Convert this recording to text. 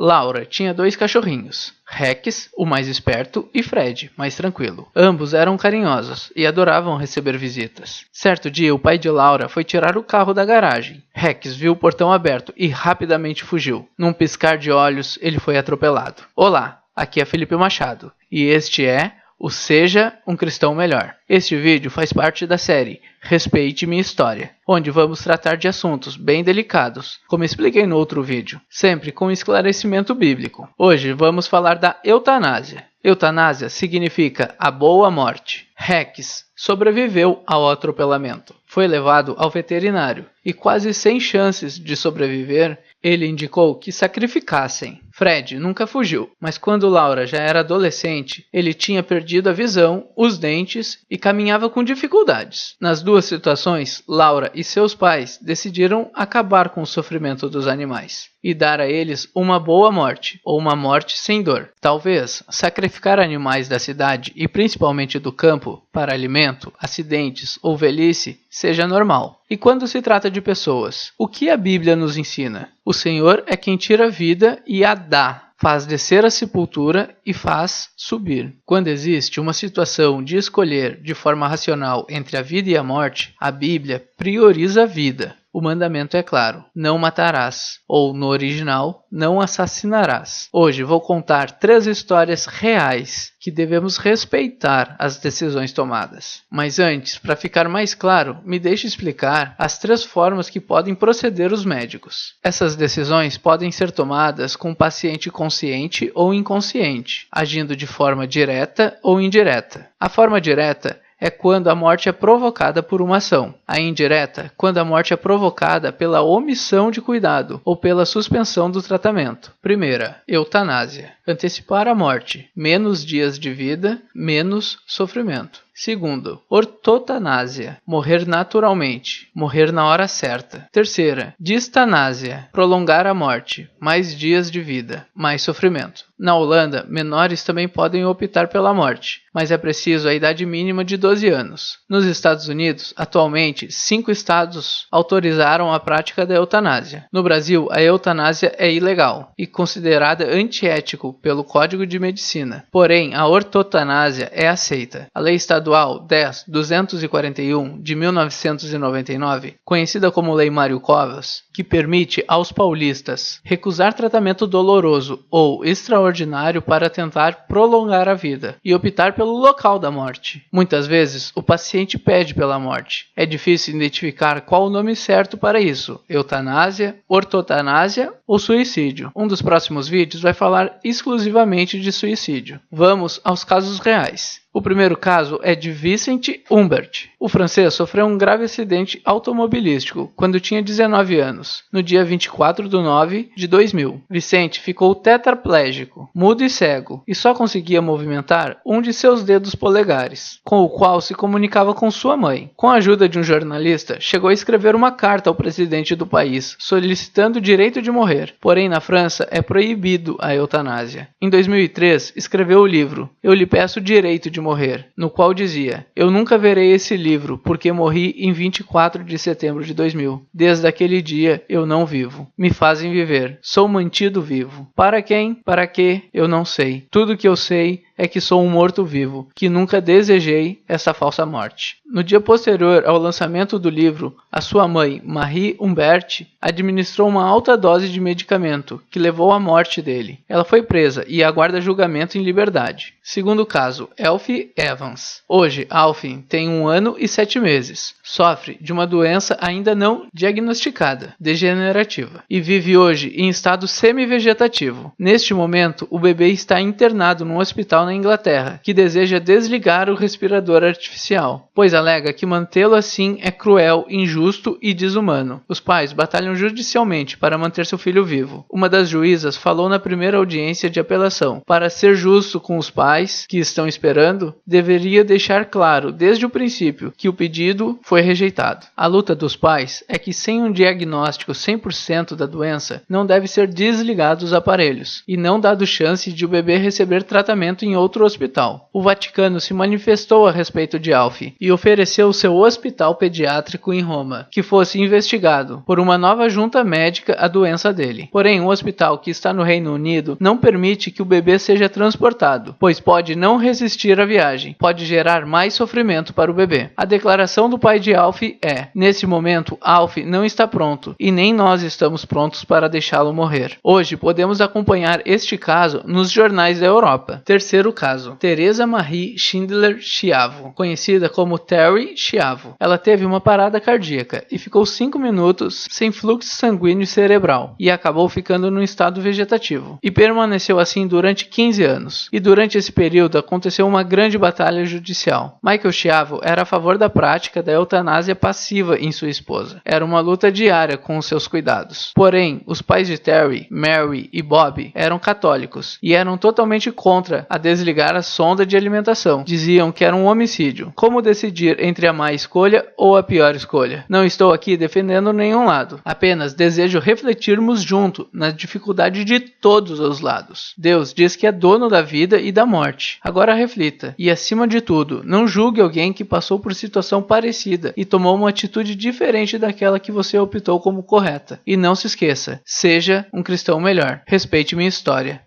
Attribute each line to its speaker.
Speaker 1: Laura tinha 2 cachorrinhos, Rex, o mais esperto, e Fred, mais tranquilo. Ambos eram carinhosos e adoravam receber visitas. Certo dia, o pai de Laura foi tirar o carro da garagem. Rex viu o portão aberto e rapidamente fugiu. Num piscar de olhos, ele foi atropelado. Olá, aqui é Felipe Machado, e este é o Seja um Cristão Melhor. Este vídeo faz parte da série Respeite Minha História, onde vamos tratar de assuntos bem delicados, como expliquei no outro vídeo, sempre com esclarecimento bíblico. Hoje vamos falar da eutanásia. Eutanásia significa a boa morte. Rex sobreviveu ao atropelamento. Foi levado ao veterinário e, quase sem chances de sobreviver, ele indicou que sacrificassem. Fred nunca fugiu, mas quando Laura já era adolescente, ele tinha perdido a visão, os dentes e caminhava com dificuldades. Nas duas situações, Laura e seus pais decidiram acabar com o sofrimento dos animais e dar a eles uma boa morte, ou uma morte sem dor. Talvez sacrificar animais da cidade e principalmente do campo para alimento, acidentes ou velhice seja normal. E quando se trata de pessoas, o que a Bíblia nos ensina? O Senhor é quem tira a vida e a dá, faz descer a sepultura e faz subir. Quando existe uma situação de escolher de forma racional entre a vida e a morte, a Bíblia prioriza a vida. O mandamento é claro, não matarás, ou no original, não assassinarás. Hoje vou contar 3 histórias reais que devemos respeitar as decisões tomadas. Mas antes, para ficar mais claro, me deixe explicar as 3 formas que podem proceder os médicos. Essas decisões podem ser tomadas com o paciente consciente ou inconsciente, agindo de forma direta ou indireta. A forma direta é quando a morte é provocada por uma ação. A indireta, quando a morte é provocada pela omissão de cuidado ou pela suspensão do tratamento. Primeira, eutanásia. Antecipar a morte. Menos dias de vida, menos sofrimento. Segundo, ortotanásia, morrer naturalmente, morrer na hora certa. Terceira, distanásia, prolongar a morte, mais dias de vida, mais sofrimento. Na Holanda, menores também podem optar pela morte, mas é preciso a idade mínima de 12 anos. Nos Estados Unidos, atualmente, 5 estados autorizaram a prática da eutanásia. No Brasil, a eutanásia é ilegal e considerada antiético pelo Código de Medicina. Porém, a ortotanásia é aceita. A lei estadual 10.241 de 1999, conhecida como Lei Mário Covas, que permite aos paulistas recusar tratamento doloroso ou extraordinário para tentar prolongar a vida e optar pelo local da morte. Muitas vezes, o paciente pede pela morte. É difícil identificar qual o nome certo para isso: eutanásia, ortotanásia ou suicídio. Um dos próximos vídeos vai falar exclusivamente de suicídio. Vamos aos casos reais. O primeiro caso é de Vincent Humbert. O francês sofreu um grave acidente automobilístico quando tinha 19 anos, no dia 24 de 9 de 2000. Vicente ficou tetraplégico, mudo e cego, e só conseguia movimentar um de seus dedos polegares, com o qual se comunicava com sua mãe. Com a ajuda de um jornalista, chegou a escrever uma carta ao presidente do país, solicitando o direito de morrer. Porém, na França, é proibido a eutanásia. Em 2003, escreveu o livro Eu lhe peço o direito de morrer, no qual dizia: eu nunca verei esse livro, porque morri em 24 de setembro de 2000. Desde aquele dia eu não vivo. Me fazem viver. Sou mantido vivo. Para quem? Para quê? Eu não sei. Tudo que eu sei é que sou um morto-vivo, que nunca desejei essa falsa morte. No dia posterior ao lançamento do livro, a sua mãe, Marie Humbert, administrou uma alta dose de medicamento, que levou à morte dele. Ela foi presa e aguarda julgamento em liberdade. Segundo caso, Alfie Evans. Hoje, Alfie tem 1 ano e 7 meses. Sofre de uma doença ainda não diagnosticada, degenerativa, e vive hoje em estado semi-vegetativo. Neste momento, o bebê está internado num hospital na Inglaterra, que deseja desligar o respirador artificial, pois alega que mantê-lo assim é cruel, injusto e desumano. Os pais batalham judicialmente para manter seu filho vivo. Uma das juízas falou na primeira audiência de apelação: para ser justo com os pais que estão esperando, deveria deixar claro desde o princípio que o pedido foi rejeitado. A luta dos pais é que, sem um diagnóstico 100% da doença, não deve ser desligado os aparelhos e não dado chance de o bebê receber tratamento em outro hospital. O Vaticano se manifestou a respeito de Alfie e ofereceu seu hospital pediátrico em Roma, que fosse investigado por uma nova levava à junta médica a doença dele. Porém, o hospital que está no Reino Unido não permite que o bebê seja transportado, pois pode não resistir à viagem, pode gerar mais sofrimento para o bebê. A declaração do pai de Alf é: nesse momento, Alf não está pronto e nem nós estamos prontos para deixá-lo morrer. Hoje podemos acompanhar este caso nos jornais da Europa. Terceiro caso, Teresa Marie Schindler Schiavo, conhecida como Terry Schiavo. Ela teve uma parada cardíaca e ficou 5 minutos sem fluxo sanguíneo cerebral e acabou ficando num estado vegetativo. E permaneceu assim durante 15 anos. E durante esse período aconteceu uma grande batalha judicial. Michael Schiavo era a favor da prática da eutanásia passiva em sua esposa. Era uma luta diária com os seus cuidados. Porém, os pais de Terry, Mary e Bob eram católicos e eram totalmente contra a desligar a sonda de alimentação. Diziam que era um homicídio. Como decidir entre a má escolha ou a pior escolha? Não estou aqui defendendo nenhum lado. Apenas desejo refletirmos junto na dificuldade de todos os lados. Deus diz que é dono da vida e da morte. Agora reflita. E acima de tudo, não julgue alguém que passou por situação parecida e tomou uma atitude diferente daquela que você optou como correta. E não se esqueça, seja um cristão melhor. Respeite minha história.